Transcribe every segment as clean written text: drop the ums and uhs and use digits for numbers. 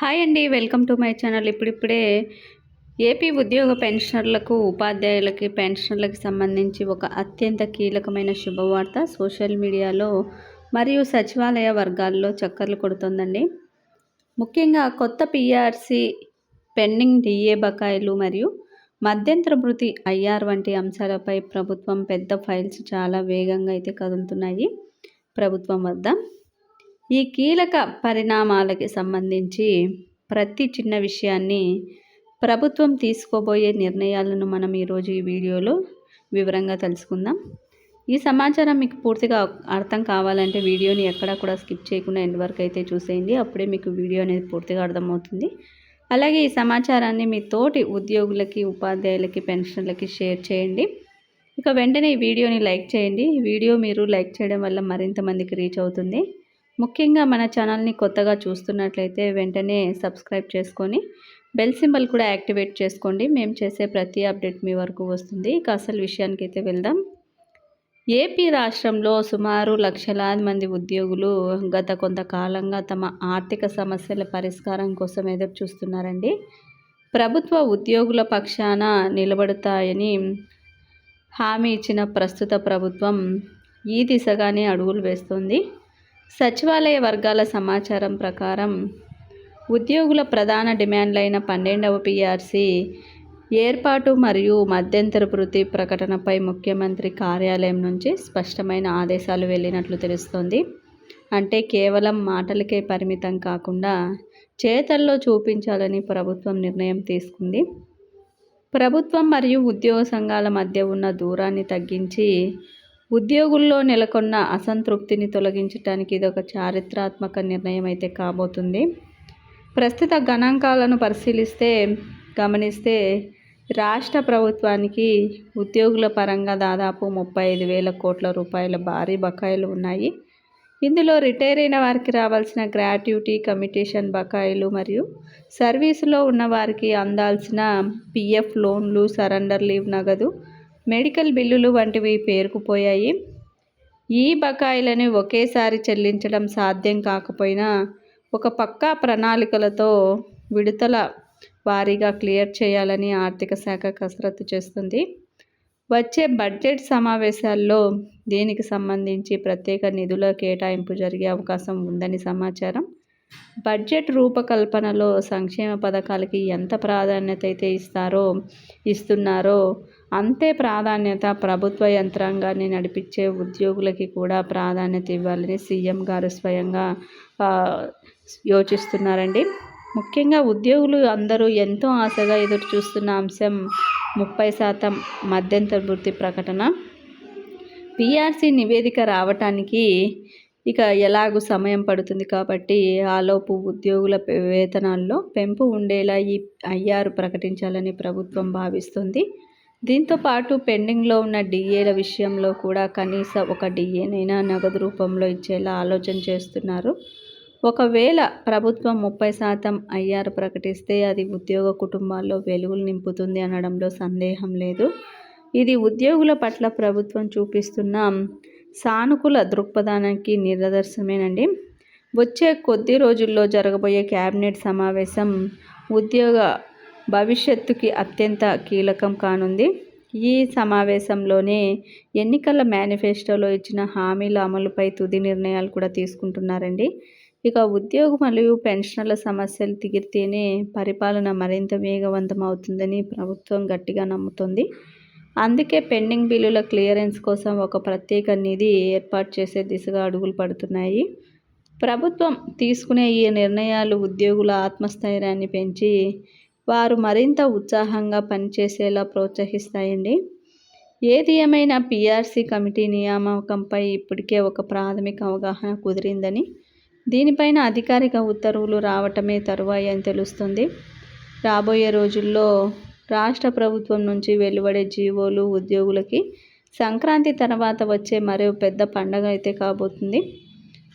Hi అండి, welcome to my channel. ఇప్పుడిప్పుడే AP ఉద్యోగ పెన్షనర్లకు, ఉపాధ్యాయులకి, పెన్షనర్లకు సంబంధించి ఒక అత్యంత కీలకమైన శుభవార్త సోషల్ మీడియాలో మరియు సచివాలయ వర్గాల్లో చక్కర్లు కొడుతోందండి. ముఖ్యంగా కొత్త పీఆర్సీ, పెండింగ్ డిఏ బకాయిలు మరియు మధ్యంతర భృతి ఐఆర్ వంటి అంశాలపై ప్రభుత్వం పెద్ద ఫైల్స్ చాలా వేగంగా అయితే కదులుతున్నాయి ప్రభుత్వం వద్ద. ఈ కీలక పరిణామాలకి సంబంధించి ప్రతి చిన్న విషయాన్ని, ప్రభుత్వం తీసుకోబోయే నిర్ణయాలను మనం ఈరోజు ఈ వీడియోలో వివరంగా తెలుసుకుందాం. ఈ సమాచారం మీకు పూర్తిగా అర్థం కావాలంటే వీడియోని ఎక్కడా కూడా స్కిప్ చేయకుండా ఎండ్ వరకు అయితే చూసేయండి. అప్పుడే మీకు వీడియో అనేది పూర్తిగా అర్థమవుతుంది. అలాగే ఈ సమాచారాన్ని మీ తోటి ఉద్యోగులకి, ఉపాధ్యాయులకి, పెన్షనర్లకి షేర్ చేయండి. ఇక వెంటనే ఈ వీడియోని లైక్ చేయండి. ఈ వీడియో మీరు లైక్ చేయడం వల్ల మరింత మందికి రీచ్ అవుతుంది. ముఖ్యంగా మన ఛానల్ని కొత్తగా చూస్తున్నట్లయితే వెంటనే సబ్స్క్రైబ్ చేసుకొని బెల్ సింబల్ కూడా యాక్టివేట్ చేసుకోండి. మేము చేసే ప్రతి అప్డేట్ మీ వరకు వస్తుంది. ఇక అసలు విషయానికి అయితే వెళ్దాం. ఏపీ రాష్ట్రంలో సుమారు లక్షలాది మంది ఉద్యోగులు గత కొంతకాలంగా తమ ఆర్థిక సమస్యల పరిష్కారం కోసం ఎదురు చూస్తున్నారండి. ప్రభుత్వ ఉద్యోగుల పక్షాన నిలబడతాయని హామీ ఇచ్చిన ప్రస్తుత ప్రభుత్వం ఈ దిశగానే అడుగులు వేస్తోంది. సచివాలయ వర్గాల సమాచారం ప్రకారం ఉద్యోగుల ప్రధాన డిమాండ్లైన 12వ పీఆర్సీ ఏర్పాటు మరియు మధ్యంతర భృతి ప్రకటనపై ముఖ్యమంత్రి కార్యాలయం నుంచి స్పష్టమైన ఆదేశాలు వెళ్ళినట్లు తెలుస్తోంది. అంటే కేవలం మాటలకే పరిమితం కాకుండా చేతల్లో చూపించాలని ప్రభుత్వం నిర్ణయం తీసుకుంది. ప్రభుత్వం మరియు ఉద్యోగ సంఘాల మధ్య ఉన్న దూరాన్ని తగ్గించి ఉద్యోగుల్లో నెలకొన్న అసంతృప్తిని తొలగించడానికి ఇదొక చారిత్రాత్మక నిర్ణయం అయితే కాబోతుంది. ప్రస్తుత గణాంకాలను గమనిస్తే రాష్ట్ర ప్రభుత్వానికి ఉద్యోగుల పరంగా దాదాపు 35,000 కోట్ల రూపాయల భారీ బకాయిలు ఉన్నాయి. ఇందులో రిటైర్ అయిన వారికి రావాల్సిన గ్రాట్యుటీ, కమిటేషన్ బకాయిలు మరియు సర్వీసులో ఉన్న వారికి అందాల్సిన పిఎఫ్, లోన్లు, సరెండర్ లీవ్ నగదు, మెడికల్ బిల్లులు వంటివి పేరుకుపోయాయి. ఈ బకాయిలను ఒకేసారి చెల్లించడం సాధ్యం కాకపోయినా ఒక పక్కా ప్రణాళికలతో విడతల వారీగా క్లియర్ చేయాలని ఆర్థిక శాఖ కసరత్తు చేస్తుంది. వచ్చే బడ్జెట్ సమావేశాల్లో దీనికి సంబంధించి ప్రత్యేక నిధుల కేటాయింపు జరిగే అవకాశం ఉందని సమాచారం. బడ్జెట్ రూపకల్పనలో సంక్షేమ పథకాలకి ఎంత ప్రాధాన్యత అయితే ఇస్తున్నారో అంతే ప్రాధాన్యత ప్రభుత్వ యంత్రాంగాన్ని నడిపించే ఉద్యోగులకి కూడా ప్రాధాన్యత ఇవ్వాలని సీఎం గారు స్వయంగా యోచిస్తున్నారండి. ముఖ్యంగా ఉద్యోగులు అందరూ ఎంతో ఆశగా ఎదురు చూస్తున్న అంశం 30% మధ్యంతర భృతి ప్రకటన. పీఆర్సీ నివేదిక రావటానికి ఇక ఎలాగూ సమయం పడుతుంది కాబట్టి ఆలోపు ఉద్యోగుల వేతనాల్లో పెంపు ఉండేలా ఈ ఐఆర్ ప్రకటించాలని ప్రభుత్వం భావిస్తుంది. దీంతో పాటు పెండింగ్లో ఉన్న డిఏల విషయంలో కూడా కనీస ఒక డిఏనైనా నగదు రూపంలో ఇచ్చేలా ఆలోచన చేస్తున్నారు. ఒకవేళ ప్రభుత్వం 30% ఐఆర్ ప్రకటిస్తే అది ఉద్యోగ కుటుంబాల్లో వెలుగులు నింపుతుంది అనడంలో సందేహం లేదు. ఇది ఉద్యోగుల పట్ల ప్రభుత్వం చూపిస్తున్న సానుకూల దృక్పథానికి నిదర్శనమేనండి. వచ్చే కొద్ది రోజుల్లో జరగబోయే కేబినెట్ సమావేశం ఉద్యోగ భవిష్యత్తుకి అత్యంత కీలకం కానుంది. ఈ సమావేశంలోనే ఎన్నికల మేనిఫెస్టోలో ఇచ్చిన హామీల అమలుపై తుది నిర్ణయాలు కూడా తీసుకుంటున్నారండి. ఇక ఉద్యోగ మరియు పెన్షనర్ల సమస్యలు తీరితేనే పరిపాలన మరింత వేగవంతం అవుతుందని ప్రభుత్వం గట్టిగా నమ్ముతుంది. అందుకే పెండింగ్ బిల్లుల క్లియరెన్స్ కోసం ఒక ప్రత్యేక నిధి ఏర్పాటు చేసే దిశగా అడుగులు పడుతున్నాయి. ప్రభుత్వం తీసుకునే ఈ నిర్ణయాలు ఉద్యోగుల ఆత్మస్థైర్యాన్ని పెంచి వారు మరింత ఉత్సాహంగా పనిచేసేలా ప్రోత్సహిస్తాయండి. ఏది ఏమైనా పీఆర్సీ కమిటీ నియామకంపై ఇప్పటికే ఒక ప్రాథమిక అవగాహన కుదిరిందని, దీనిపైన అధికారిక ఉత్తర్వులు రావటమే తరువాయి అని తెలుస్తుంది. రాబోయే రోజుల్లో రాష్ట్ర ప్రభుత్వం నుంచి వెలువడే జీవోలు ఉద్యోగులకి సంక్రాంతి తర్వాత వచ్చే మరో పెద్ద పండగ అయితే కాబోతుంది.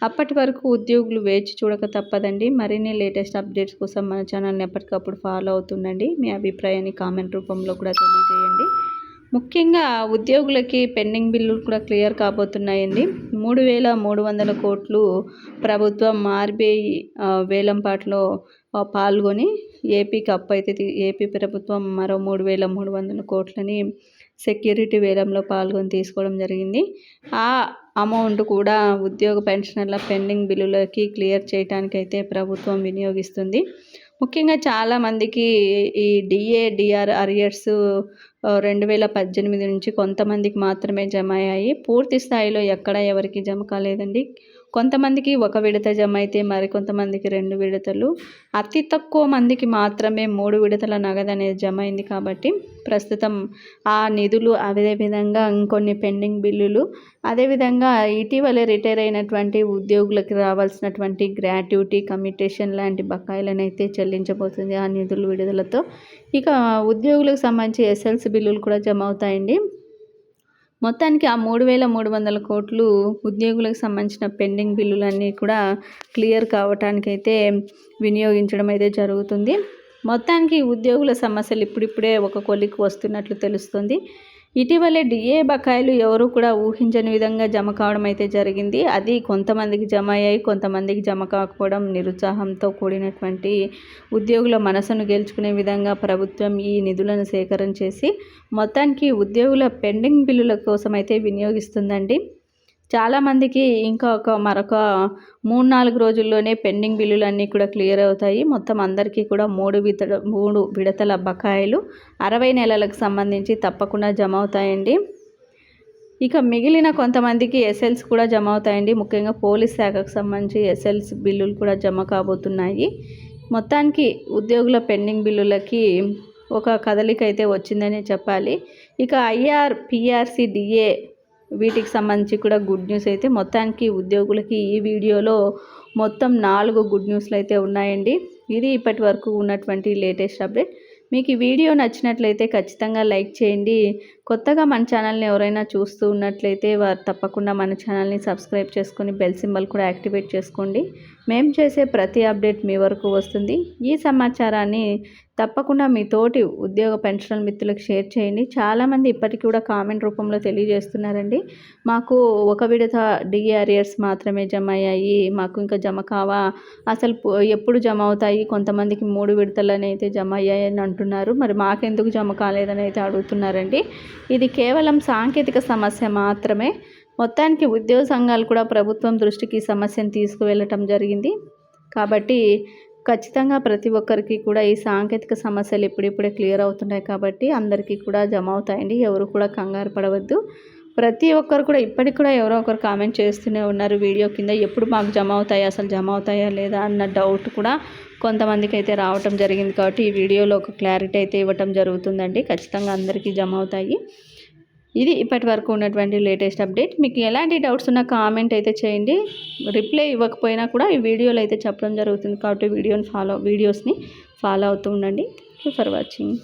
అప్పటి వరకు ఉద్యోగులు వేచి చూడక తప్పదండి. మరిన్ని లేటెస్ట్ అప్డేట్స్ కోసం మన ఛానల్ని ఎప్పటికప్పుడు ఫాలో అవుతుండండి. మీ అభిప్రాయాన్ని కామెంట్ రూపంలో కూడా తెలియజేయండి. ముఖ్యంగా ఉద్యోగులకి పెండింగ్ బిల్లులు కూడా క్లియర్ కాబోతున్నాయండి. 3,300 కోట్లు ప్రభుత్వం ఆర్బీఐ వేలంపాట్లో పాల్గొని ఏపీకి అప్పు అయితే ఏపీ ప్రభుత్వం మరో 3,300 కోట్లని సెక్యూరిటీ వేలంలో పాల్గొని తీసుకోవడం జరిగింది. ఆ అమౌంట్ కూడా ఉద్యోగ పెన్షనర్ల పెండింగ్ బిల్లులకి క్లియర్ చేయడానికైతే ప్రభుత్వం వినియోగిస్తుంది. ముఖ్యంగా చాలామందికి ఈ డిఆర్ అరియర్స్ 2018 నుంచి కొంతమందికి మాత్రమే జమ అయ్యాయి. పూర్తి స్థాయిలో ఎక్కడ ఎవరికి జమ కాలేదండి. కొంతమందికి ఒక విడత జమ అయితే మరికొంతమందికి 2 విడతలు, అతి తక్కువ మందికి మాత్రమే 3 విడతల నగదు అనేది జమ అయింది. కాబట్టి ప్రస్తుతం ఆ నిధులు అదేవిధంగా ఇంకొన్ని పెండింగ్ బిల్లులు, అదేవిధంగా ఇటీవలే రిటైర్ అయినటువంటి ఉద్యోగులకు రావాల్సినటువంటి గ్రాట్యుటీ, కమ్యూటేషన్ లాంటి బకాయిలను అయితే చెల్లించబోతుంది ఆ నిధులు విడుదలతో. ఇక ఉద్యోగులకు సంబంధించి ఎస్ఎల్సి బిల్లులు కూడా జమ అవుతాయండి. మొత్తానికి ఆ 3,300 కోట్లు ఉద్యోగులకు సంబంధించిన పెండింగ్ బిల్లులన్నీ కూడా క్లియర్ కావటానికైతే వినియోగించడం అయితే జరుగుతుంది. మొత్తానికి ఉద్యోగుల సమస్యలు ఇప్పుడిప్పుడే ఒక కొలిక్కి వస్తున్నట్లు తెలుస్తుంది. ఇటీవలే డిఏ బకాయిలు ఎవరు కూడా ఊహించని విధంగా జమ కావడం అయితే జరిగింది. అది కొంతమందికి జమ అయ్యాయి, కొంతమందికి జమ కాకపోవడం నిరుత్సాహంతో కూడినటువంటి ఉద్యోగుల మనసును గెలుచుకునే విధంగా ప్రభుత్వం ఈ నిధులను సేకరణ చేసి మొత్తానికి ఉద్యోగుల పెండింగ్ బిల్లుల కోసం అయితే వినియోగిస్తుందండి. చాలామందికి మరొక 3-4 రోజుల్లోనే పెండింగ్ బిల్లులన్నీ కూడా క్లియర్ అవుతాయి. మొత్తం అందరికీ కూడా 3 విడతల బకాయిలు 60 నెలలకు సంబంధించి తప్పకుండా జమ అవుతాయండి. ఇక మిగిలిన కొంతమందికి ఎస్ఎల్స్ కూడా జమ అవుతాయండి. ముఖ్యంగా పోలీస్ శాఖకు సంబంధించి ఎస్ఎల్స్ బిల్లులు కూడా జమ కాబోతున్నాయి. మొత్తానికి ఉద్యోగుల పెండింగ్ బిల్లులకి ఒక కదలిక అయితే వచ్చిందని చెప్పాలి. ఇక ఐఆర్, పిఆర్సీ, డిఏ వీటికి సంబంధించి కూడా గుడ్ న్యూస్ అయితే మొత్తానికి ఉద్యోగులకి ఈ వీడియోలో మొత్తం 4 గుడ్ న్యూస్లు అయితే ఉన్నాయండి. ఇది ఇప్పటి వరకు ఉన్నటువంటి లేటెస్ట్ అప్డేట్. మీకు ఈ వీడియో నచ్చినట్లయితే ఖచ్చితంగా లైక్ చేయండి. కొత్తగా మన ఛానల్ని ఎవరైనా చూస్తూ ఉన్నట్లయితే వారు తప్పకుండా మన ఛానల్ని సబ్స్క్రైబ్ చేసుకొని బెల్ సింబల్ కూడా యాక్టివేట్ చేసుకోండి. మేము చేసే ప్రతి అప్డేట్ మీ వరకు వస్తుంది. ఈ సమాచారాన్ని తప్పకుండా మీ తోటి ఉద్యోగ పెన్షనర్ మిత్రులకు షేర్ చేయండి. చాలామంది ఇప్పటికీ కూడా కామెంట్ రూపంలో తెలియజేస్తున్నారండి. మాకు ఒక విడత డిఏ అరియర్స్ మాత్రమే జమ అయ్యాయి, మాకు ఇంకా జమ కావా, అసలు ఎప్పుడు జమ అవుతాయి, కొంతమందికి 3 విడతలని అయితే జమ అయ్యాయని అంటున్నారు. మరి మాకెందుకు జమ కాలేదని అయితే అడుగుతున్నారండి. ఇది కేవలం సాంకేతిక సమస్య మాత్రమే. మొత్తానికి ఉద్యోగ సంఘాలు కూడా ప్రభుత్వం దృష్టికి ఈ సమస్యను తీసుకువెళ్ళటం జరిగింది. కాబట్టి ఖచ్చితంగా ప్రతి ఒక్కరికి కూడా ఈ సాంకేతిక సమస్యలు ఇప్పుడిప్పుడే క్లియర్ అవుతున్నాయి. కాబట్టి అందరికీ కూడా జమ అవుతాయండి. ఎవరు కూడా కంగారు పడవద్దు. ప్రతి ఒక్కరు కూడా ఇప్పటికి కూడా ఎవరో ఒకరు కామెంట్ చేస్తూనే ఉన్నారు వీడియో కింద, ఎప్పుడు మాకు జమ అవుతాయి, అసలు జమ అవుతాయా లేదా అన్న డౌట్ కూడా కొంతమందికి అయితే రావటం జరిగింది. కాబట్టి ఈ వీడియోలో ఒక క్లారిటీ అయితే ఇవ్వటం జరుగుతుందండి. ఖచ్చితంగా అందరికీ జమ అవుతాయి. ఇది ఇప్పటి వరకు ఉన్నటువంటి లేటెస్ట్ అప్డేట్. మీకు ఎలాంటి డౌట్స్ ఉన్నా కామెంట్ అయితే చేయండి. రిప్లై ఇవ్వకపోయినా కూడా ఈ వీడియోలో అయితే చెప్పడం జరుగుతుంది. కాబట్టి వీడియోస్ని ఫాలో అవుతూ ఉండండి. Thank you for watching.